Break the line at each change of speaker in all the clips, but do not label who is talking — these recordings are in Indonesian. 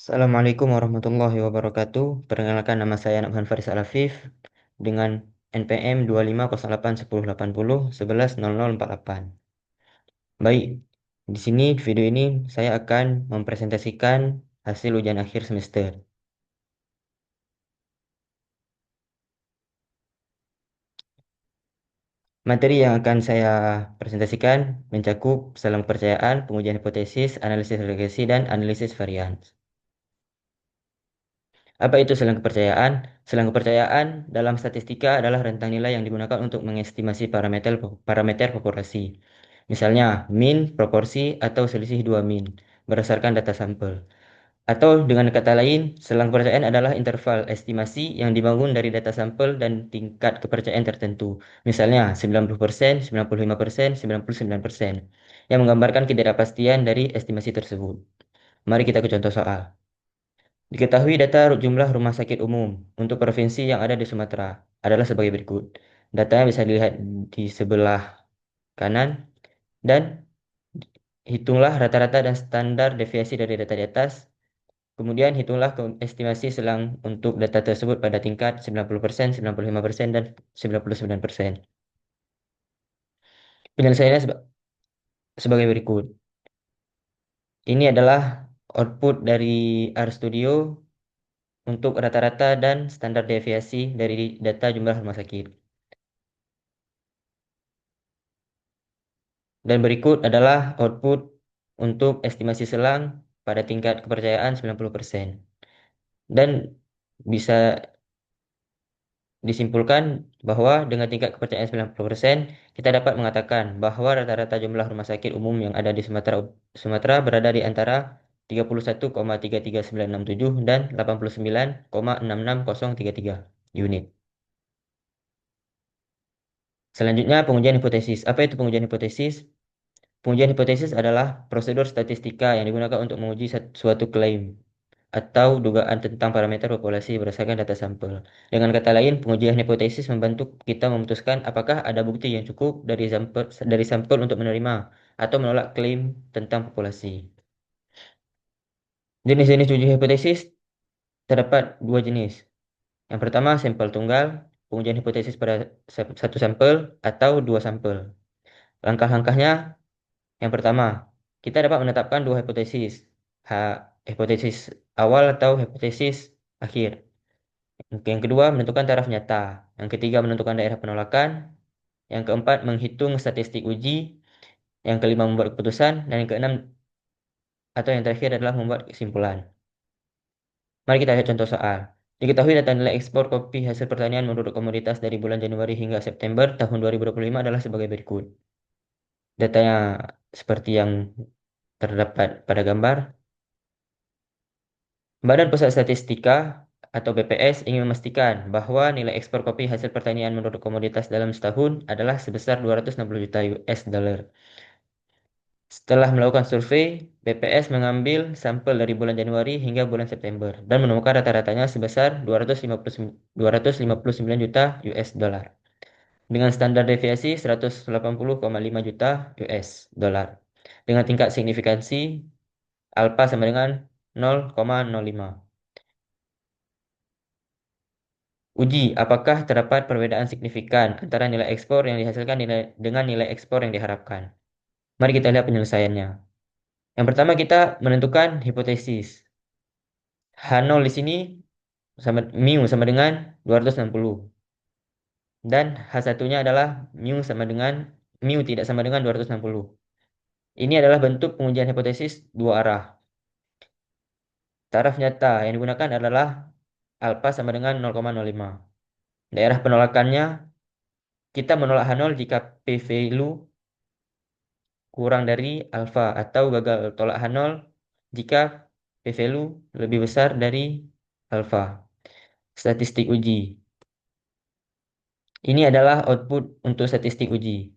Assalamualaikum warahmatullahi wabarakatuh. Perkenalkan, nama saya Nabhan Faris Alafif dengan NPM 25081080110048. Baik, di sini video ini saya akan mempresentasikan hasil ujian akhir semester. Materi yang akan saya presentasikan mencakup selang kepercayaan, pengujian hipotesis, analisis regresi, dan analisis varian. Apa itu selang kepercayaan? Selang kepercayaan dalam statistika adalah rentang nilai yang digunakan untuk mengestimasi parameter populasi. Misalnya, mean, proporsi, atau selisih dua mean berdasarkan data sampel. Atau dengan kata lain, selang kepercayaan adalah interval estimasi yang dibangun dari data sampel dan tingkat kepercayaan tertentu. Misalnya, 90%, 95%, 99%, yang menggambarkan ketidakpastian dari estimasi tersebut. Mari kita ke contoh soal. Diketahui data jumlah rumah sakit umum untuk provinsi yang ada di Sumatera adalah sebagai berikut. Datanya bisa dilihat di sebelah kanan dan hitunglah rata-rata dan standar deviasi dari data di atas. Kemudian hitunglah estimasi selang untuk data tersebut pada tingkat 90%, 95%, dan 99%. Penyelesaiannya sebagai berikut. Ini adalah output dari RStudio untuk rata-rata dan standar deviasi dari data jumlah rumah sakit. Dan berikut adalah output untuk estimasi selang pada tingkat kepercayaan 90%. Dan bisa disimpulkan bahwa dengan tingkat kepercayaan 90%, kita dapat mengatakan bahwa rata-rata jumlah rumah sakit umum yang ada di Sumatera berada di antara 31,33967 dan 89,66033 unit. Selanjutnya, pengujian hipotesis. Apa itu pengujian hipotesis? Pengujian hipotesis adalah prosedur statistika yang digunakan untuk menguji suatu klaim atau dugaan tentang parameter populasi berdasarkan data sampel. Dengan kata lain, pengujian hipotesis membantu kita memutuskan apakah ada bukti yang cukup dari sampel untuk menerima atau menolak klaim tentang populasi. Jenis-jenis uji hipotesis terdapat dua jenis. Yang pertama, sampel tunggal, pengujian hipotesis pada satu sampel atau dua sampel. Langkah-langkahnya: yang pertama, kita dapat menetapkan dua hipotesis, hipotesis awal atau hipotesis akhir. Yang kedua, menentukan taraf nyata. Yang ketiga, menentukan daerah penolakan. Yang keempat, menghitung statistik uji. Yang kelima, membuat keputusan. Dan yang keenam atau yang terakhir adalah membuat kesimpulan. Mari kita lihat contoh soal. Diketahui data nilai ekspor kopi hasil pertanian menurut komoditas dari bulan Januari hingga September tahun 2025 adalah sebagai berikut. Datanya seperti yang terdapat pada gambar. Badan Pusat Statistika atau BPS ingin memastikan bahwa nilai ekspor kopi hasil pertanian menurut komoditas dalam setahun adalah sebesar 260 juta US dollar. Setelah melakukan survei, BPS mengambil sampel dari bulan Januari hingga bulan September dan menemukan rata-ratanya sebesar 259 juta US dollar dengan standar deviasi 180,5 juta US dollar dengan tingkat signifikansi alfa sama dengan 0,05. Uji apakah terdapat perbedaan signifikan antara nilai ekspor yang dihasilkan dengan nilai ekspor yang diharapkan. Mari kita lihat penyelesaiannya. Yang pertama, kita menentukan hipotesis. H0 di sini mu sama dengan 260. Dan H1-nya adalah mu tidak sama dengan 260. Ini adalah bentuk pengujian hipotesis dua arah. Taraf nyata yang digunakan adalah alfa sama dengan 0,05. Daerah penolakannya, kita menolak H0 jika P value kurang dari alfa atau gagal tolak H0 jika P value lebih besar dari alfa. Statistik uji. Ini adalah output untuk statistik uji.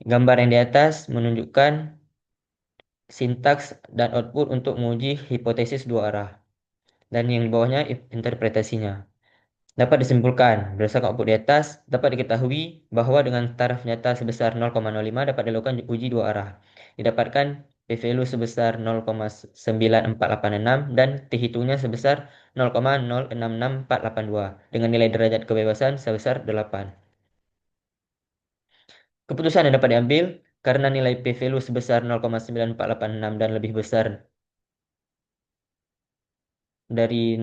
Gambar yang di atas menunjukkan sintaks dan output untuk menguji hipotesis dua arah. Dan yang di bawahnya interpretasinya. Dapat disimpulkan, berdasarkan output di atas, dapat diketahui bahwa dengan taraf nyata sebesar 0,05 dapat dilakukan uji dua arah. Didapatkan P value sebesar 0,94486 dan T hitungnya sebesar 0,066482 dengan nilai derajat kebebasan sebesar 8. Keputusan yang dapat diambil karena nilai P value sebesar 0,9486 dan lebih besar dari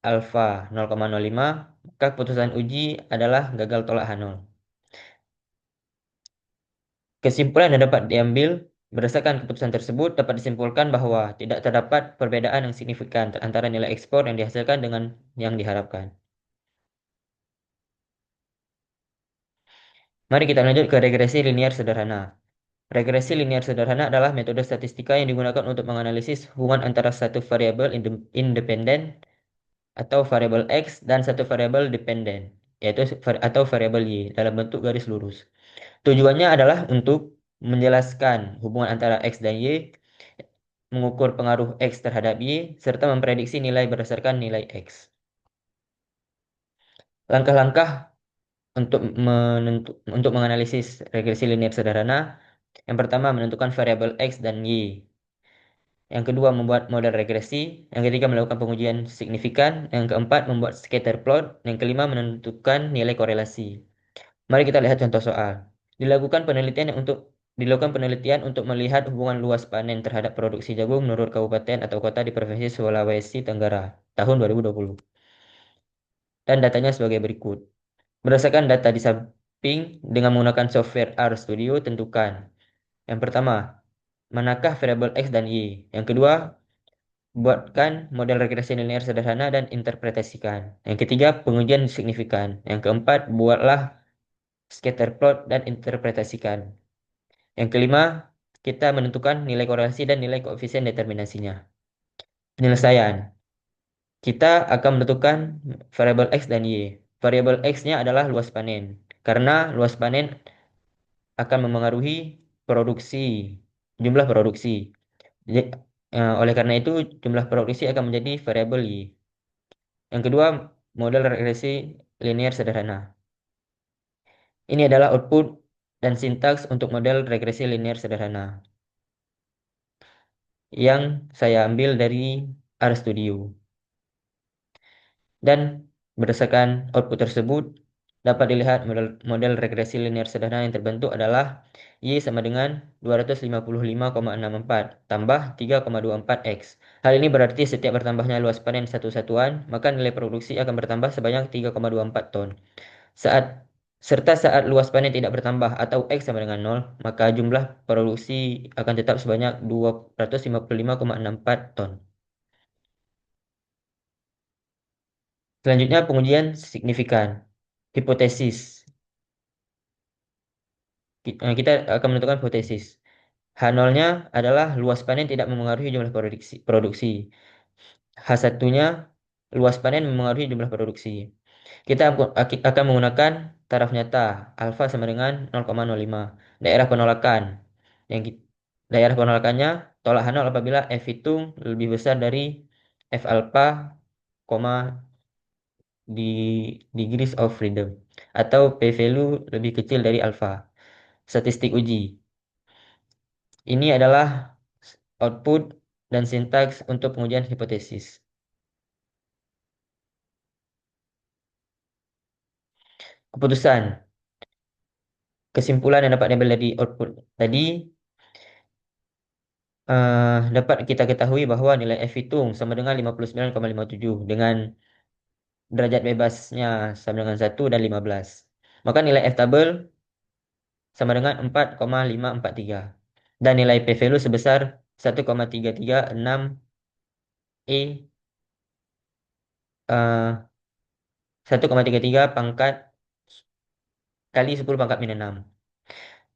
alfa 0,05, maka keputusan uji adalah gagal tolak H0. Kesimpulan yang dapat diambil berdasarkan keputusan tersebut dapat disimpulkan bahwa tidak terdapat perbedaan yang signifikan antara nilai ekspor yang dihasilkan dengan yang diharapkan. Mari kita lanjut ke regresi linier sederhana. Regresi linier sederhana adalah metode statistika yang digunakan untuk menganalisis hubungan antara satu variabel independen atau variabel X dan satu variabel dependen, yaitu atau variabel Y dalam bentuk garis lurus. Tujuannya adalah untuk menjelaskan hubungan antara X dan Y, mengukur pengaruh X terhadap Y, serta memprediksi nilai berdasarkan nilai X. Langkah-langkah untuk menganalisis regresi linier sederhana. Yang pertama, menentukan variabel X dan Y. Yang kedua, membuat model regresi. Yang ketiga, melakukan pengujian signifikan. Yang keempat, membuat scatter plot. Yang kelima, menentukan nilai korelasi. Mari kita lihat contoh soal. Dilakukan penelitian untuk melihat hubungan luas panen terhadap produksi jagung menurut kabupaten atau kota di Provinsi Sulawesi Tenggara tahun 2020. Dan datanya sebagai berikut. Berdasarkan data di samping dengan menggunakan software RStudio, tentukan yang pertama, manakah variabel X dan Y. Yang kedua, buatkan model regresi linear sederhana dan interpretasikan. Yang ketiga, pengujian signifikan. Yang keempat, buatlah scatter plot dan interpretasikan. Yang kelima, kita menentukan nilai korelasi dan nilai koefisien determinasinya. Penyelesaian. Kita akan menentukan variabel X dan Y. Variabel X-nya adalah luas panen. Karena luas panen akan memengaruhi produksi, jumlah produksi. Jadi, oleh karena itu, jumlah produksi akan menjadi variabel Y. Yang kedua, model regresi linear sederhana. Ini adalah output dan sintaks untuk model regresi linear sederhana yang saya ambil dari RStudio. Dan berdasarkan output tersebut, dapat dilihat model regresi linear sederhana yang terbentuk adalah Y sama dengan 255,64 tambah 3,24 X. Hal ini berarti setiap bertambahnya luas panen satu satuan, maka nilai produksi akan bertambah sebanyak 3,24 ton. Saat luas panen tidak bertambah atau X sama dengan 0, maka jumlah produksi akan tetap sebanyak 255,64 ton. Selanjutnya pengujian signifikan. Hipotesis. Kita akan menentukan hipotesis. H0-nya adalah luas panen tidak memengaruhi jumlah produksi. H1-nya luas panen memengaruhi jumlah produksi. Kita akan menggunakan taraf nyata alfa sama dengan 0,05. Daerah penolakan. Yang daerah penolakannya tolak H0 apabila F hitung lebih besar dari F alpha, di degrees of freedom atau P value lebih kecil dari alfa. Statistik uji. Ini adalah output dan sintaks untuk pengujian hipotesis. Keputusan. Kesimpulan yang dapat diambil dari output tadi dapat kita ketahui bahwa nilai F hitung sama dengan 59,57 dengan derajat bebasnya sama dengan 1 dan 15. Maka nilai F tabel sama dengan 4,543 dan nilai P value sebesar 1,336 E 1,33 pangkat kali 10 pangkat min 6.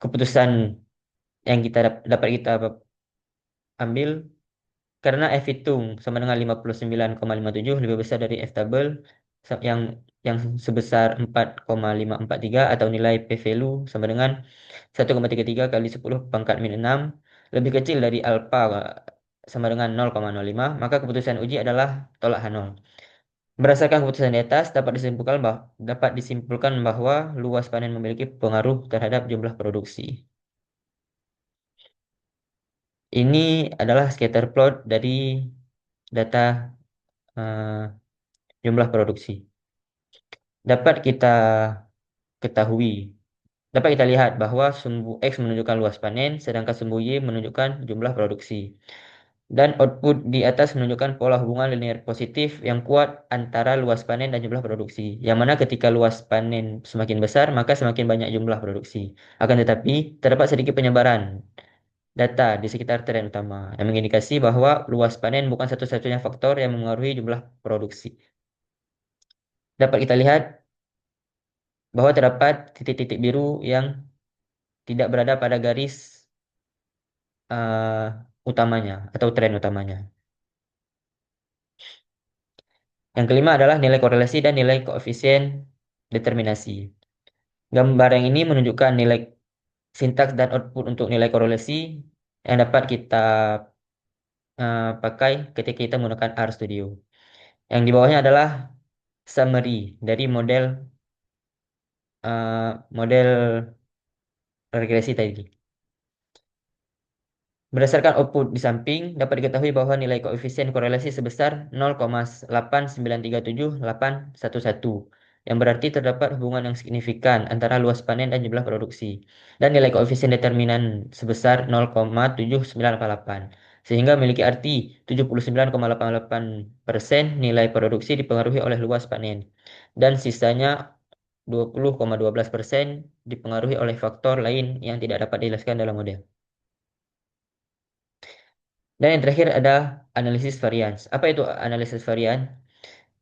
Keputusan yang dapat kita ambil karena F hitung sama dengan 59,57 lebih besar dari F tabel yang sebesar 4,543 atau nilai P value sama dengan 1,33 kali 10 pangkat min 6 lebih kecil dari alpha sama dengan 0,05, maka keputusan uji adalah tolak H0. Berdasarkan keputusan di atas, dapat disimpulkan bahwa luas panen memiliki pengaruh terhadap jumlah produksi. Ini adalah scatter plot dari data eh, jumlah produksi. Dapat kita ketahui, dapat kita lihat bahwa sumbu X menunjukkan luas panen, sedangkan sumbu Y menunjukkan jumlah produksi. Dan output di atas menunjukkan pola hubungan linear positif yang kuat antara luas panen dan jumlah produksi. Yang mana ketika luas panen semakin besar, maka semakin banyak jumlah produksi. Akan tetapi, terdapat sedikit penyebaran data di sekitar tren utama yang mengindikasi bahwa luas panen bukan satu-satunya faktor yang mempengaruhi jumlah produksi. Dapat kita lihat bahwa terdapat titik-titik biru yang tidak berada pada garis eh, utamanya atau tren utamanya. Yang kelima adalah nilai korelasi dan nilai koefisien determinasi. Gambar yang ini menunjukkan nilai sintaks dan output untuk nilai korelasi yang dapat kita pakai ketika kita menggunakan RStudio. Yang di bawahnya adalah summary dari model regresi tadi. Berdasarkan output di samping, dapat diketahui bahwa nilai koefisien korelasi sebesar 0,8937811, yang berarti terdapat hubungan yang signifikan antara luas panen dan jumlah produksi, dan nilai koefisien determinan sebesar 0,7988, sehingga memiliki arti 79,88% nilai produksi dipengaruhi oleh luas panen, dan sisanya 20,12% dipengaruhi oleh faktor lain yang tidak dapat dijelaskan dalam model. Dan yang terakhir ada analisis varian. Apa itu analisis varian?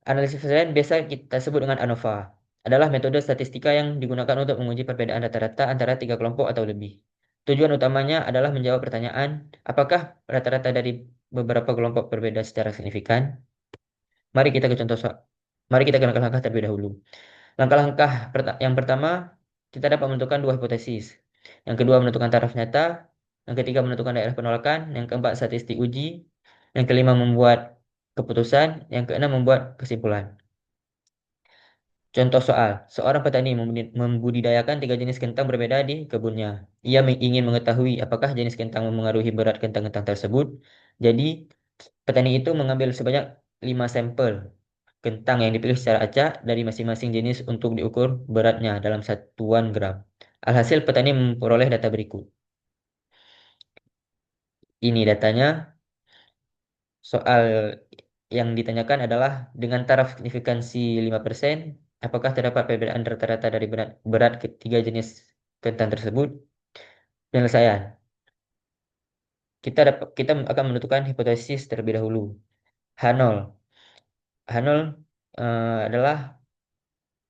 Analisis varian biasa kita sebut dengan ANOVA. Adalah metode statistika yang digunakan untuk menguji perbedaan rata-rata antara tiga kelompok atau lebih. Tujuan utamanya adalah menjawab pertanyaan, apakah rata-rata dari beberapa kelompok berbeda secara signifikan? Mari kita ke contoh soal. Mari kita ke langkah-langkah terlebih dahulu. Langkah-langkah yang pertama, kita dapat menentukan dua hipotesis. Yang kedua, menentukan taraf nyata. Yang ketiga, menentukan daerah penolakan. Yang keempat, statistik uji. Yang kelima, membuat keputusan. Yang keenam, membuat kesimpulan. Contoh soal, seorang petani membudidayakan tiga jenis kentang berbeda di kebunnya. Ia ingin mengetahui apakah jenis kentang memengaruhi berat kentang-kentang tersebut. Jadi, petani itu mengambil sebanyak 5 sampel kentang yang dipilih secara acak dari masing-masing jenis untuk diukur beratnya dalam satuan gram. Alhasil petani memperoleh data berikut. Ini datanya. Soal yang ditanyakan adalah dengan taraf signifikansi 5%, apakah terdapat perbedaan rata-rata dari berat ketiga jenis kentang tersebut? Penyelesaian. Kita akan menentukan hipotesis terlebih dahulu. H0. H0 adalah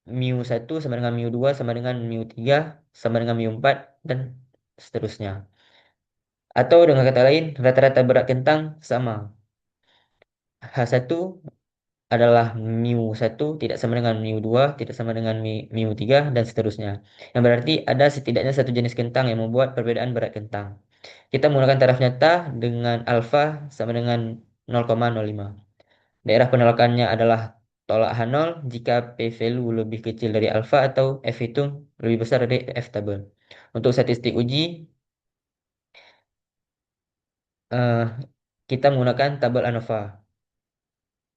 mu 1 sama dengan mu 2 sama dengan mu 3 sama dengan mu 4 dan seterusnya. Atau dengan kata lain, rata-rata berat kentang sama. H1 adalah mu 1 tidak sama dengan mu 2, tidak sama dengan mu 3 dan seterusnya. Yang berarti ada setidaknya satu jenis kentang yang membuat perbedaan berat kentang. Kita menggunakan taraf nyata dengan alfa sama dengan 0,05. Daerah penolakannya adalah tolak H0 jika P value lebih kecil dari alfa atau F hitung lebih besar dari F tabel. Untuk statistik uji, eh, kita menggunakan tabel ANOVA.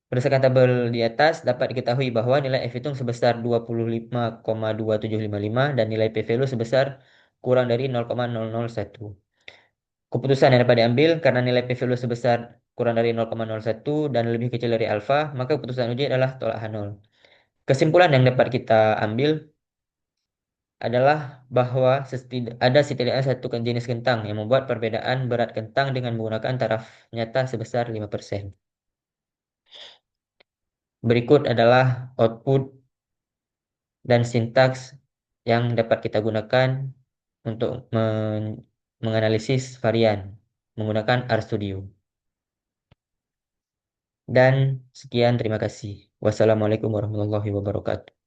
Berdasarkan tabel di atas, dapat diketahui bahwa nilai F hitung sebesar 25,2755 dan nilai P value sebesar kurang dari 0,001. Keputusan yang dapat diambil karena nilai P value sebesar kurang dari 0,01 dan lebih kecil dari alfa, maka keputusan uji adalah tolak H0. Kesimpulan yang dapat kita ambil adalah bahwa ada setidaknya satu jenis kentang yang membuat perbedaan berat kentang dengan menggunakan taraf nyata sebesar 5%. Berikut adalah output dan sintaks yang dapat kita gunakan untuk menganalisis varian menggunakan RStudio. Dan sekian, terima kasih. Wassalamualaikum warahmatullahi wabarakatuh.